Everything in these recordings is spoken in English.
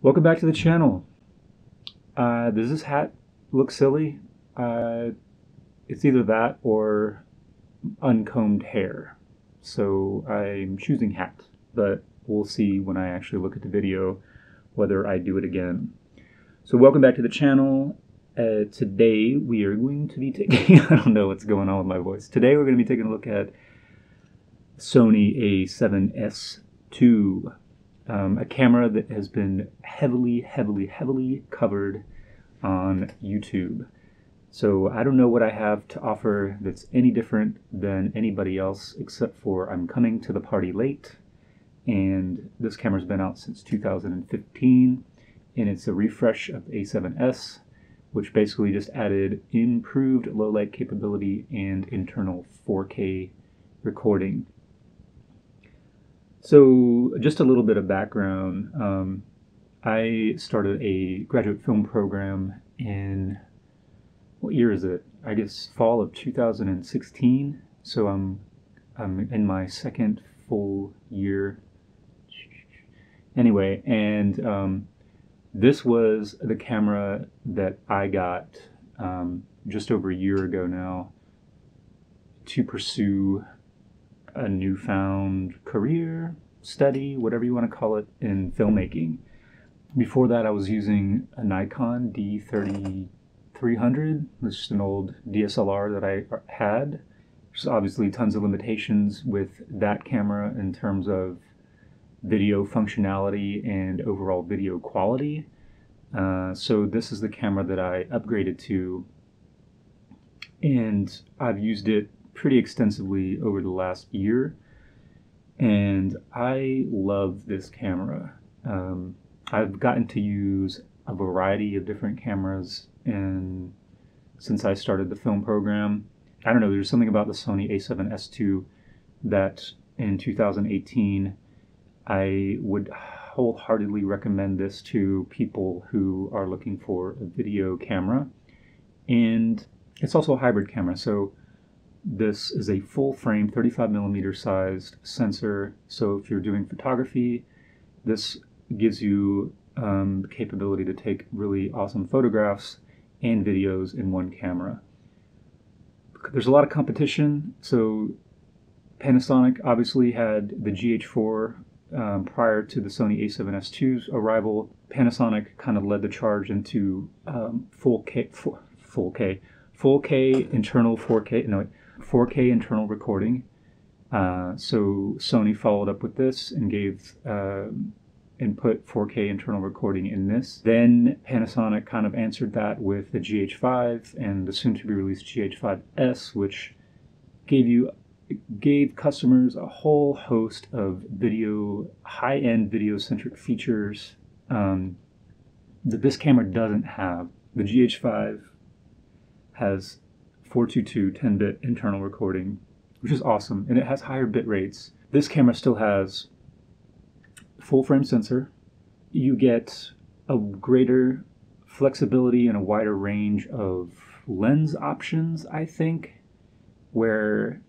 Welcome back to the channel. Does this hat look silly? It's either that or uncombed hair. So I'm choosing hat, but we'll see when I actually look at the video whether I do it again. So welcome back to the channel. Today we are going to be taking, I don't know what's going on with my voice. Today we're going to be taking a look at Sony A7S II. A camera that has been heavily covered on YouTube. So I don't know what I have to offer that's any different than anybody else, except for I'm coming to the party late, and this camera's been out since 2015, and it's a refresh of A7S, which basically just added improved low light capability and internal 4K recording. So just a little bit of background. I started a graduate film program in, what year is it? I guess fall of 2016. So I'm in my second full year. Anyway, and this was the camera that I got just over a year ago now to pursue a newfound career, study, whatever you want to call it, in filmmaking. Before that, I was using a Nikon D3300, which is an old DSLR that I had. There's obviously tons of limitations with that camera in terms of video functionality and overall video quality. So this is the camera that I upgraded to, and I've used it pretty extensively over the last year, and I love this camera. I've gotten to use a variety of different cameras since I started the film program. I don't know, there's something about the Sony A7S II that in 2018 I would wholeheartedly recommend this to people who are looking for a video camera. And it's also a hybrid camera, so this is a full frame 35mm sized sensor. So if you're doing photography, this gives you the capability to take really awesome photographs and videos in one camera. There's a lot of competition. So Panasonic obviously had the GH4 prior to the Sony A7S II's arrival. Panasonic kind of led the charge into 4K internal 4K internal recording. So Sony followed up with this and gave input 4K internal recording in this. Then Panasonic kind of answered that with the GH5 and the soon-to-be released GH5S, which gave customers a whole host of high-end video-centric features that this camera doesn't have. The GH5 has 422 10-bit internal recording, which is awesome, and it has higher bit rates. This camera still has full frame sensor. You get a greater flexibility and a wider range of lens options, I think, where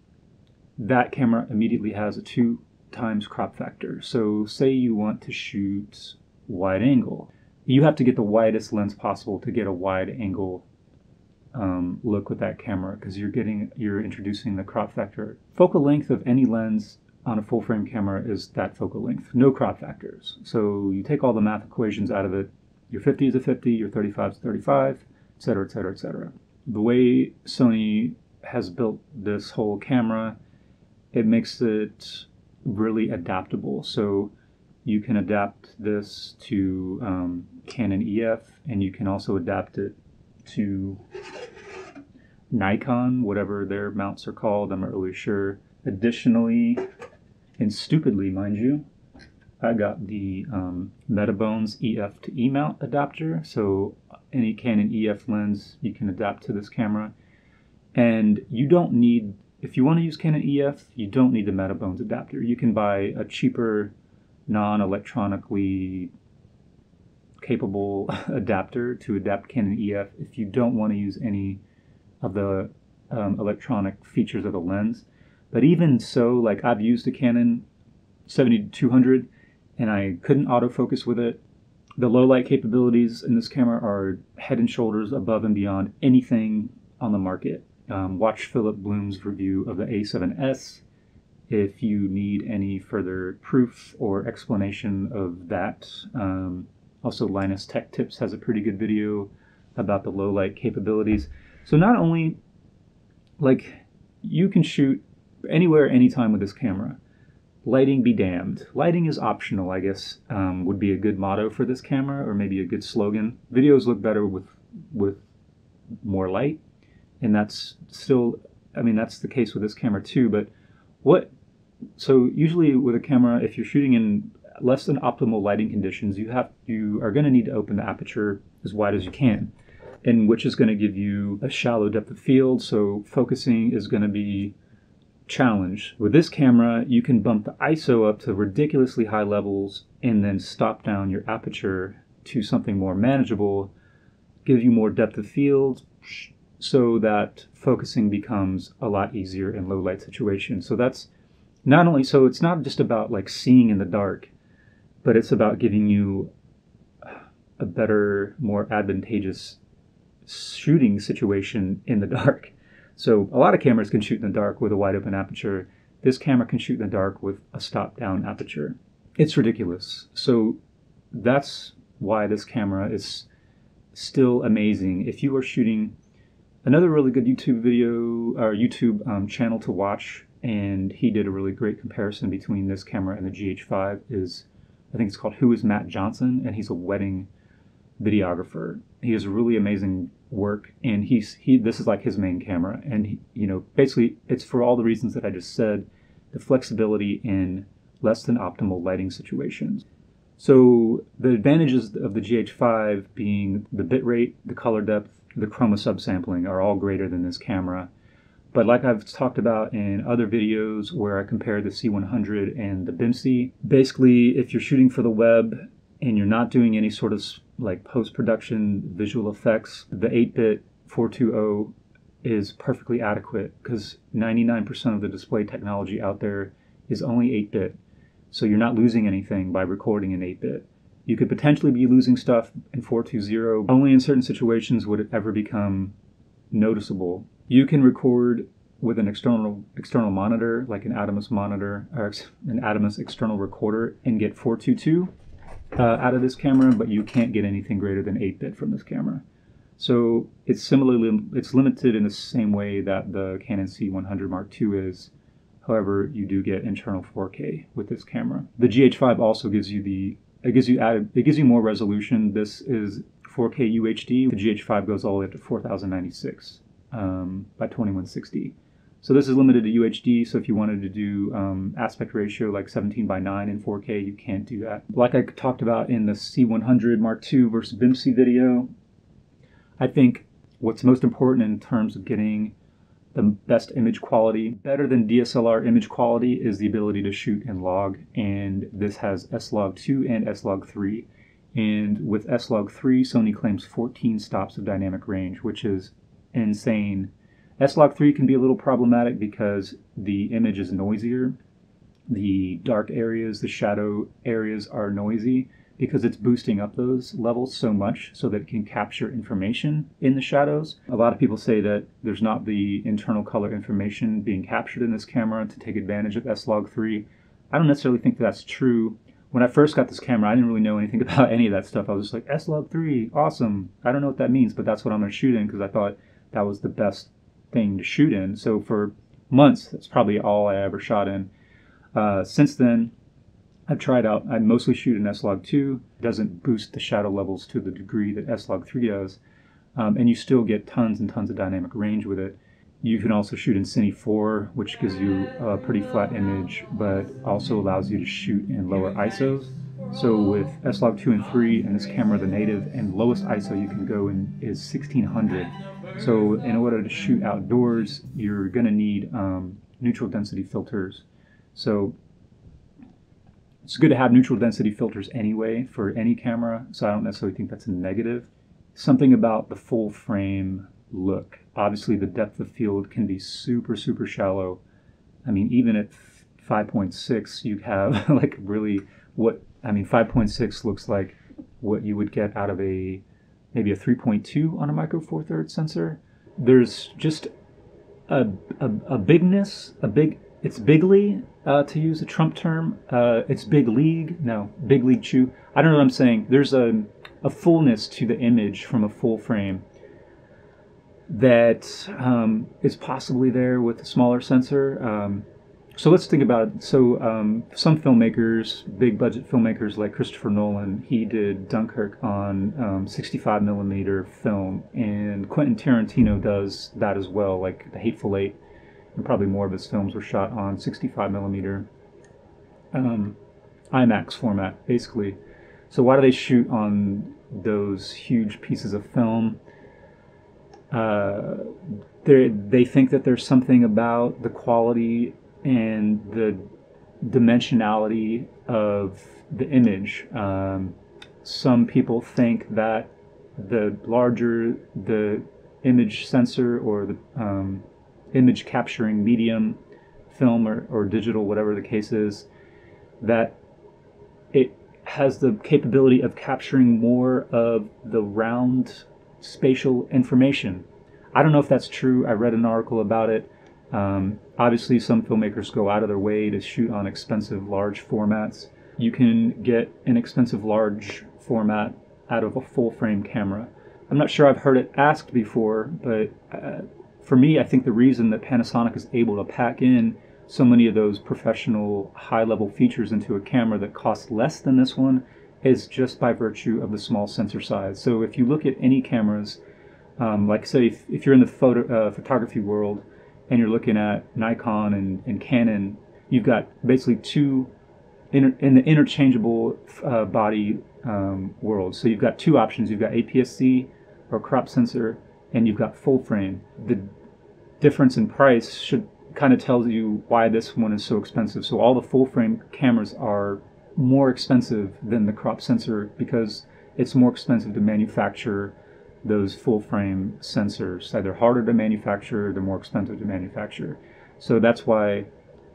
that camera immediately has a 2x crop factor. So say you want to shoot wide angle, you have to get the widest lens possible to get a wide angle look with that camera, because you're introducing the crop factor. Focal length of any lens on a full frame camera is that focal length, no crop factors. So you take all the math equations out of it. Your 50 is a 50, your 35 is 35, etc., etc., etc. The way Sony has built this whole camera, it makes it really adaptable. So you can adapt this to Canon EF, and you can also adapt it to Nikon, whatever their mounts are called, I'm not really sure. Additionally, and stupidly, mind you, I got the Metabones EF to E mount adapter, so any Canon EF lens you can adapt to this camera. And you don't need, if you want to use Canon EF, you don't need the Metabones adapter. You can buy a cheaper, non-electronically capable adapter to adapt Canon EF if you don't want to use any of the electronic features of the lens. But even so, like, I've used a Canon 70-200 and I couldn't autofocus with it. The low light capabilities in this camera are head and shoulders above and beyond anything on the market. Watch Philip Bloom's review of the A7S if you need any further proof or explanation of that. Also, Linus Tech Tips has a pretty good video about the low light capabilities. So not only, like, you can shoot anywhere, anytime with this camera. Lighting be damned. Lighting is optional, I guess, would be a good motto for this camera, or maybe a good slogan. Videos look better with more light, and that's still, I mean, that's the case with this camera too, but so usually with a camera, if you're shooting in less than optimal lighting conditions, you are going to need to open the aperture as wide as you can, and which is going to give you a shallow depth of field, so focusing is going to be challenged. With this camera, you can bump the ISO up to ridiculously high levels and then stop down your aperture to something more manageable, give you more depth of field, so that focusing becomes a lot easier in low light situations. So that's not only, so it's not just about like seeing in the dark, but it's about giving you a better, more advantageous shooting situation in the dark. So a lot of cameras can shoot in the dark with a wide open aperture. This camera can shoot in the dark with a stop down aperture. It's ridiculous. So that's why this camera is still amazing. If you are shooting, another really good YouTube video or YouTube channel to watch, and he did a really great comparison between this camera and the GH5, is, I think it's called Who is Matt Johnson, and he's a wedding videographer. He has really amazing work, and this is like his main camera, and basically it's for all the reasons that I just said, the flexibility in less than optimal lighting situations. So the advantages of the GH5 being the bitrate, the color depth, the chroma subsampling are all greater than this camera. But like I've talked about in other videos where I compare the C100 and the BMPCC, basically if you're shooting for the web and you're not doing any sort of like post-production visual effects, the 8-bit 420 is perfectly adequate, because 99% of the display technology out there is only 8-bit. So you're not losing anything by recording in 8-bit. You could potentially be losing stuff in 420. Only in certain situations would it ever become noticeable. You can record with an external monitor, like an Atomos monitor, or an Atomos external recorder, and get 422 out of this camera, but you can't get anything greater than 8-bit from this camera. So it's limited in the same way that the Canon C100 Mark II is. However, you do get internal 4K with this camera. The GH5 also gives you more resolution. This is 4K UHD. The GH5 goes all the way up to 4096 by 2160. So this is limited to UHD, so if you wanted to do aspect ratio like 17:9 in 4K, you can't do that. Like I talked about in the C100 Mark II versus BMPCC video, I think what's most important in terms of getting the best image quality, better than DSLR image quality, is the ability to shoot in log, and this has S-Log2 and S-Log3. And with S-Log3, Sony claims 14 stops of dynamic range, which is insane. S-Log3 can be a little problematic because the image is noisier. The dark areas, the shadow areas are noisy because it's boosting up those levels so much so that it can capture information in the shadows. A lot of people say that there's not the internal color information being captured in this camera to take advantage of S-Log3. I don't necessarily think that's true. When I first got this camera, I didn't really know anything about any of that stuff. I was just like, S-Log3, awesome. I don't know what that means, but that's what I'm going to shoot in because I thought that was the best thing to shoot in. So for months, that's probably all I ever shot in. Since then, I've tried out, I mostly shoot in S-Log2. It doesn't boost the shadow levels to the degree that S-Log3 does. And you still get tons and tons of dynamic range with it. You can also shoot in Cine 4, which gives you a pretty flat image, but also allows you to shoot in lower ISOs. So with S-Log2 and 3 and this camera, the native and lowest ISO you can go in is 1600. So in order to shoot outdoors, you're going to need neutral density filters. So it's good to have neutral density filters anyway for any camera, so I don't necessarily think that's a negative. Something about the full frame look. Obviously the depth of field can be super, super shallow. I mean, even at 5.6, you have like really 5.6 looks like what you would get out of maybe a 3.2 on a Micro Four Thirds sensor. There's just a bigness, it's bigly, to use a Trump term. It's big league, no, big league chew. I don't know what I'm saying. There's a fullness to the image from a full frame that is possibly there with a smaller sensor. So let's think about it. So some filmmakers, big budget filmmakers like Christopher Nolan, he did Dunkirk on 65 millimeter film, and Quentin Tarantino does that as well, like The Hateful Eight, and probably more of his films were shot on 65 millimeter IMAX format, basically. So why do they shoot on those huge pieces of film? They think that there's something about the quality and the dimensionality of the image. Some people think that the larger the image sensor or the image capturing medium, film or digital, whatever the case is, that it has the capability of capturing more of the round spatial information. I don't know if that's true. I read an article about it. Obviously, some filmmakers go out of their way to shoot on expensive large formats. You can get an expensive large format out of a full frame camera. I'm not sure I've heard it asked before, but for me, I think the reason that Panasonic is able to pack in so many of those professional high-level features into a camera that costs less than this one is just by virtue of the small sensor size. So if you look at any cameras, like say if you're in the photography world and you're looking at Nikon and Canon, you've got basically two in the interchangeable body world. So you've got two options. You've got APS-C or crop sensor, and you've got full frame. The difference in price should kind of tells you why this one is so expensive. So all the full frame cameras are more expensive than the crop sensor because it's more expensive to manufacture those full frame sensors. They're harder to manufacture, they're more expensive to manufacture. So that's why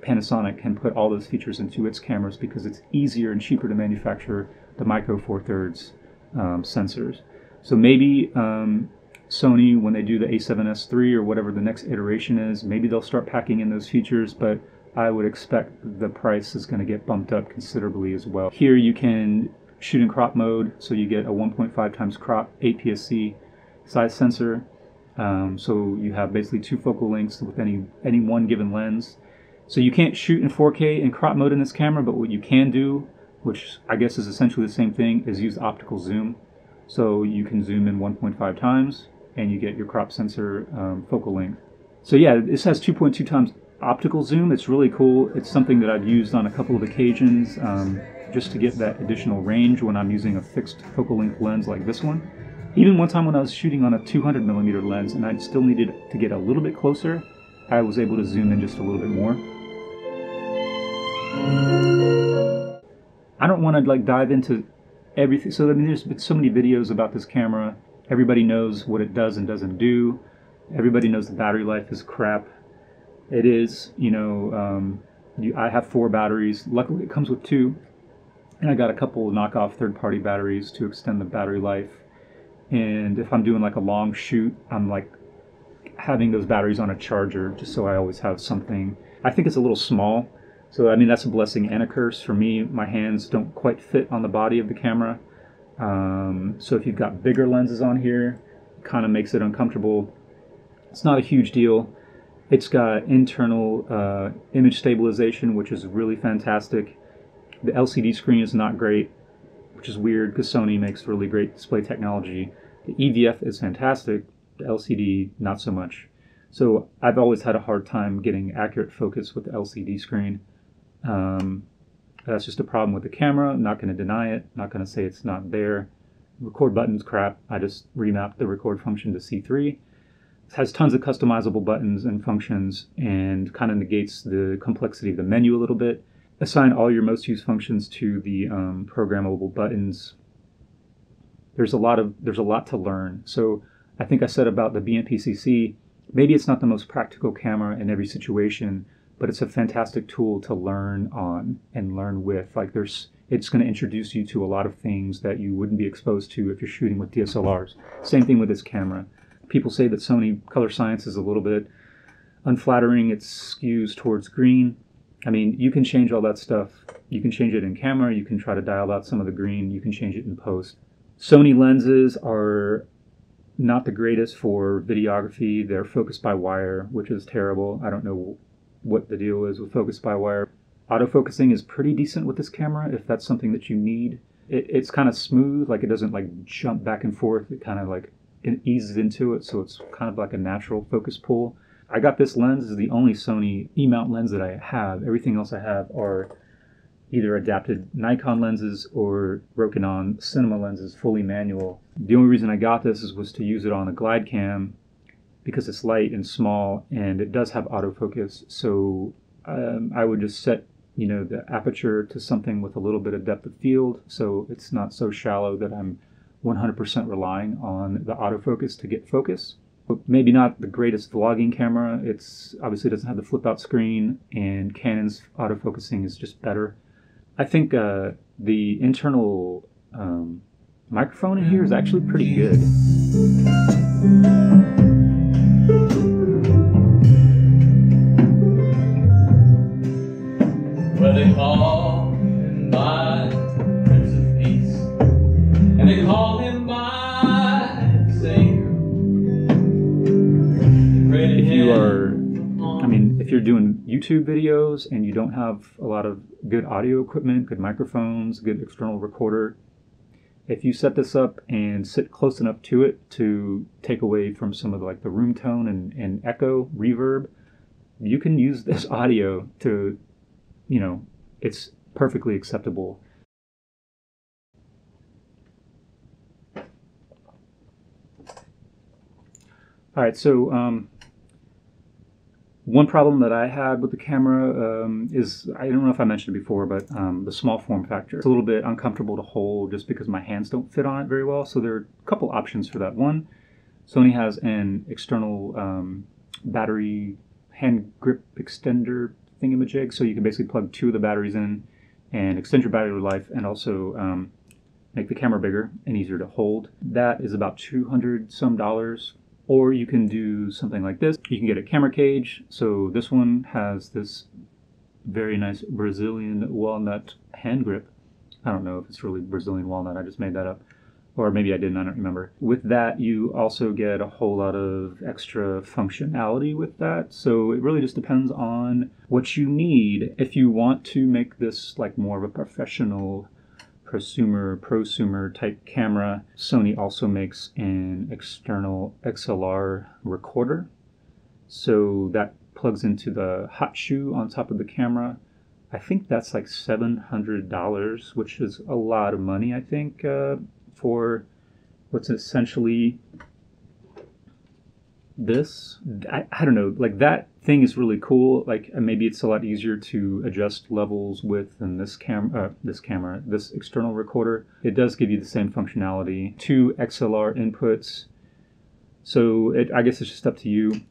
Panasonic can put all those features into its cameras, because it's easier and cheaper to manufacture the Micro Four Thirds sensors. So maybe Sony, when they do the A7S3 or whatever the next iteration is, maybe they'll start packing in those features, but I would expect the price is going to get bumped up considerably as well. Here you can shoot in crop mode, so you get a 1.5 times crop APS-C size sensor. So you have basically two focal lengths with any one given lens. So you can't shoot in 4K in crop mode in this camera, but what you can do, which I guess is essentially the same thing, is use optical zoom. So you can zoom in 1.5 times and you get your crop sensor focal length. So yeah, this has 2.2 times optical zoom. It's really cool. It's something that I've used on a couple of occasions just to get that additional range when I'm using a fixed focal length lens like this one. Even one time when I was shooting on a 200 millimeter lens and I still needed to get a little bit closer, I was able to zoom in just a little bit more. I don't want to like dive into everything. So I mean, there's been so many videos about this camera. Everybody knows what it does and doesn't do. Everybody knows the battery life is crap. It is, you know, I have 4 batteries. Luckily it comes with 2. And I got a couple of knockoff third-party batteries to extend the battery life. And if I'm doing like a long shoot, I'm like having those batteries on a charger just so I always have something. I think it's a little small. So I mean, that's a blessing and a curse. For me, my hands don't quite fit on the body of the camera. So if you've got bigger lenses on here, it kind of makes it uncomfortable. It's not a huge deal. It's got internal image stabilization, which is really fantastic. The LCD screen is not great, which is weird because Sony makes really great display technology. The EVF is fantastic, the LCD not so much. So I've always had a hard time getting accurate focus with the LCD screen. That's just a problem with the camera. I'm not going to deny it. Not going to say it's not there. Record button's crap. I just remapped the record function to C3. It has tons of customizable buttons and functions and kind of negates the complexity of the menu a little bit. Assign all your most used functions to the programmable buttons. There's a lot to learn. So I think I said about the BMPCC, maybe it's not the most practical camera in every situation, but it's a fantastic tool to learn on and learn with. Like it's going to introduce you to a lot of things that you wouldn't be exposed to if you're shooting with DSLRs. Same thing with this camera. People say that Sony color science is a little bit unflattering. It skews towards green. I mean, you can change all that stuff. You can change it in camera. You can try to dial out some of the green. You can change it in post. Sony lenses are not the greatest for videography. They're focus by wire, which is terrible. I don't know what the deal is with focus by wire. Autofocusing is pretty decent with this camera if that's something that you need. It's kind of smooth, like it doesn't like jump back and forth. It kind of like it eases into it, so it's kind of like a natural focus pull. I got this lens. This is the only Sony E-mount lens that I have. Everything else I have are either adapted Nikon lenses or Rokinon cinema lenses, fully manual. The only reason I got this was to use it on a glide cam because it's light and small, and it does have autofocus. So I would just set, you know, the aperture to something with a little bit of depth of field, so it's not so shallow that I'm 100% relying on the autofocus to get focus. But maybe not the greatest vlogging camera. It's obviously doesn't have the flip out screen, and Canon's autofocusing is just better. I think the internal microphone in here is actually pretty good. Well, they call him my Prince of Peace, and they call him my Savior. If you are, I mean, if you're doing YouTube videos and you don't have a lot of good audio equipment, good microphones, good external recorder, if you set this up and sit close enough to it to take away from some of the room tone and echo, reverb, you can use this audio to, you know, it's perfectly acceptable. All right, so one problem that I had with the camera is, I don't know if I mentioned it before, but the small form factor. It's a little bit uncomfortable to hold just because my hands don't fit on it very well. So there are a couple options for that. One, Sony has an external battery hand grip extender thingamajig, so you can basically plug two of the batteries in and extend your battery life and also make the camera bigger and easier to hold. That is about $200 some. Or you can do something like this. You can get a camera cage. So this one has this very nice Brazilian walnut hand grip. I don't know if it's really Brazilian walnut, I just made that up. Or maybe I didn't, I don't remember. With that, you also get a whole lot of extra functionality with that. So it really just depends on what you need. If you want to make this like more of a professional prosumer type camera, Sony also makes an external XLR recorder. So that plugs into the hot shoe on top of the camera. I think that's like $700, which is a lot of money, I think, for what's essentially this. I don't know, like that thing is really cool. Like maybe it's a lot easier to adjust levels with than this external recorder. It does give you the same functionality. 2 XLR inputs. So I guess it's just up to you.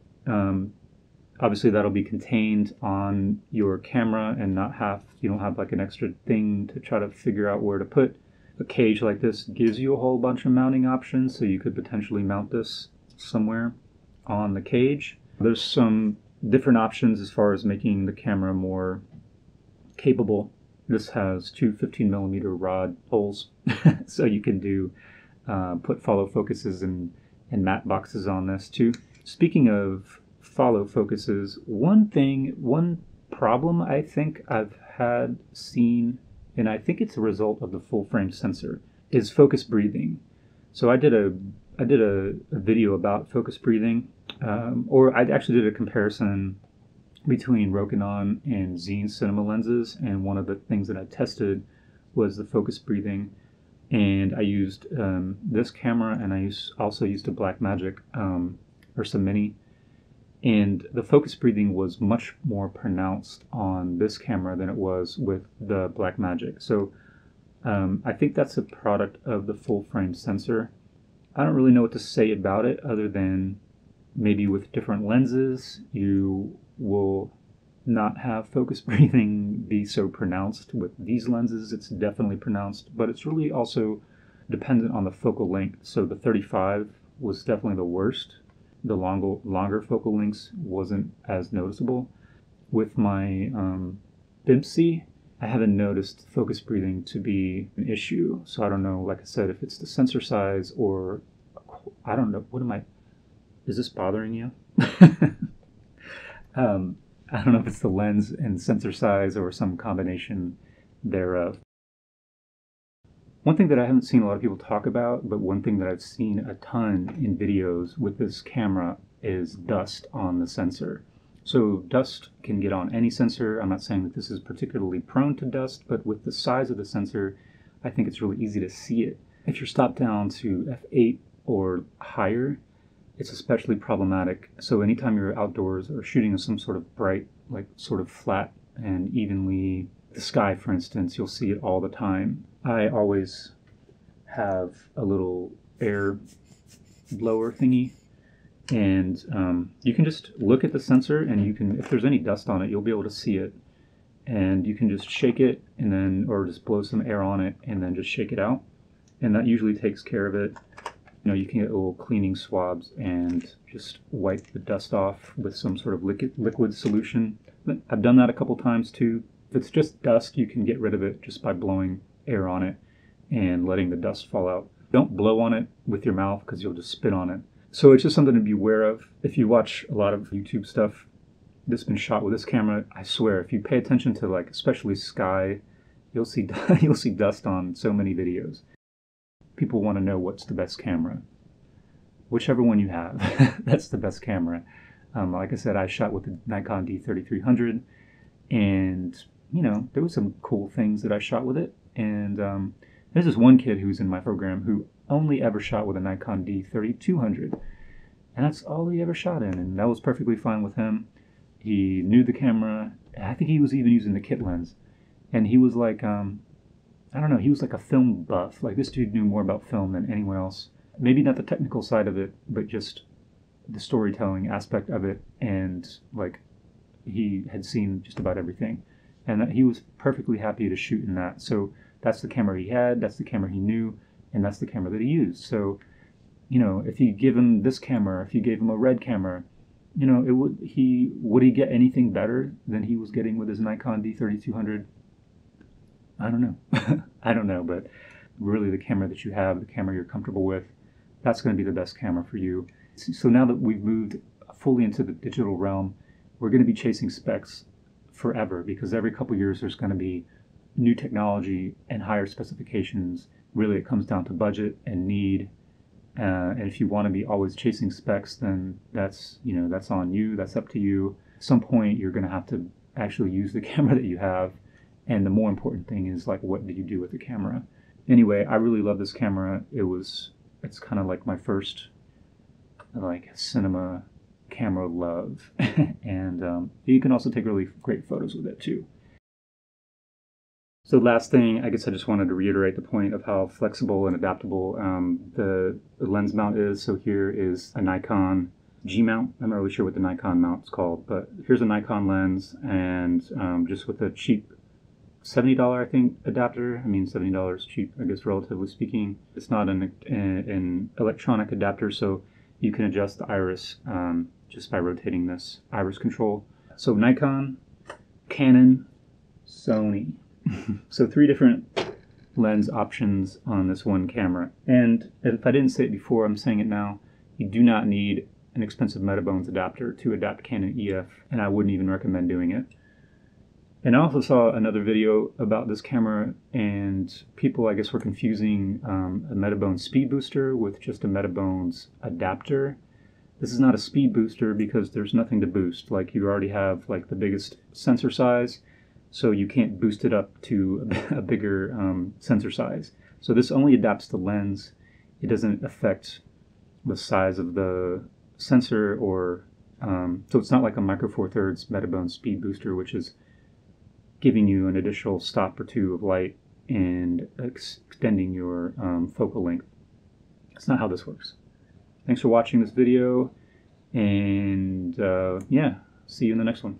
Obviously that'll be contained on your camera and you don't have like an extra thing to try to figure out where to put. A cage like this gives you a whole bunch of mounting options, so you could potentially mount this somewhere on the cage. There's some different options as far as making the camera more capable. This has 2 15mm rod holes, so you can do put follow focuses and matte boxes on this too. Speaking of follow focuses, one problem I think I've seen, and I think it's a result of the full frame sensor, is focus breathing. So I did a video about focus breathing, or I actually did a comparison between Rokinon and Zine cinema lenses, and one of the things that I tested was the focus breathing. And I used this camera, and I also used a Blackmagic Ursa Mini, and the focus breathing was much more pronounced on this camera than it was with the Blackmagic. So I think that's a product of the full frame sensor. I don't really know what to say about it other than maybe with different lenses you will not have focus breathing be so pronounced. With these lenses, it's definitely pronounced, but it's really also dependent on the focal length. So the 35 was definitely the worst. The longer focal lengths wasn't as noticeable. With my BMPCC, I haven't noticed focus breathing to be an issue. So I don't know, like I said, if it's the sensor size or I don't know. Is this bothering you? I don't know if it's the lens and sensor size or some combination thereof. One thing that I haven't seen a lot of people talk about, but one thing that I've seen a ton in videos with this camera is dust on the sensor. So dust can get on any sensor. I'm not saying that this is particularly prone to dust, but with the size of the sensor, I think it's really easy to see it. If you're stopped down to f8 or higher, it's especially problematic. So anytime you're outdoors or shooting in some sort of bright, like sort of flat and evenly, the sky for instance, you'll see it all the time. I always have a little air blower thingy, and you can just look at the sensor and you can, if there's any dust on it, you'll be able to see it. And you can just shake it and then, or just blow some air on it and then just shake it out. And that usually takes care of it. You know, you can get little cleaning swabs and just wipe the dust off with some sort of liquid solution. I've done that a couple times too. If it's just dust, you can get rid of it just by blowing air on it and letting the dust fall out. Don't blow on it with your mouth because you'll just spit on it. So it's just something to be aware of. If you watch a lot of YouTube stuff that's been shot with this camera, I swear, if you pay attention to like especially sky, you'll see dust on so many videos. People want to know what's the best camera. Whichever one you have, that's the best camera. Like I said, I shot with the Nikon D3300, and you know, there was some cool things that I shot with it. And there's this one kid who's in my program who only ever shot with a Nikon D3200, and that's all he ever shot in, and that was perfectly fine with him. He knew the camera. I think he was even using the kit lens, and he was like, I don't know, he was like a film buff. Like this dude knew more about film than anyone else. Maybe not the technical side of it, but just the storytelling aspect of it, and like he had seen just about everything, and that he was perfectly happy to shoot in that. So that's the camera he had, that's the camera he knew, and that's the camera that he used. So, you know, if you give him this camera, if you gave him a red camera, you know, would he get anything better than he was getting with his Nikon D3200? I don't know. I don't know, but really the camera that you have, the camera you're comfortable with, that's going to be the best camera for you. So now that we've moved fully into the digital realm, we're going to be chasing specs forever, because every couple years there's going to be new technology and higher specifications. Really it comes down to budget and need. And if you want to be always chasing specs, then that's, you know, that's on you, that's up to you. At some point you're going to have to actually use the camera that you have. And the more important thing is, like, what do you do with the camera? Anyway, I really love this camera. It's kind of like my first, like, cinema camera love. And you can also take really great photos with it, too. So last thing, I guess I just wanted to reiterate the point of how flexible and adaptable the lens mount is. So here is a Nikon G mount. I'm not really sure what the Nikon mount is called, but here's a Nikon lens, and just with a cheap $70, I think, adapter. I mean, $70 cheap, I guess, relatively speaking. It's not an electronic adapter, so you can adjust the iris just by rotating this iris control. So Nikon, Canon, Sony. So 3 different lens options on this one camera. And if I didn't say it before, I'm saying it now. You do not need an expensive Metabones adapter to adapt Canon EF, and I wouldn't even recommend doing it. And I also saw another video about this camera, and people, I guess, were confusing a Metabones speed booster with just a Metabones adapter. This is not a speed booster because there's nothing to boost. Like, you already have like the biggest sensor size, so you can't boost it up to a bigger sensor size. So this only adapts the lens. It doesn't affect the size of the sensor, or so it's not like a Micro Four Thirds Metabones speed booster, which is giving you an additional stop or two of light and extending your focal length. That's not how this works. Thanks for watching this video, and yeah, see you in the next one.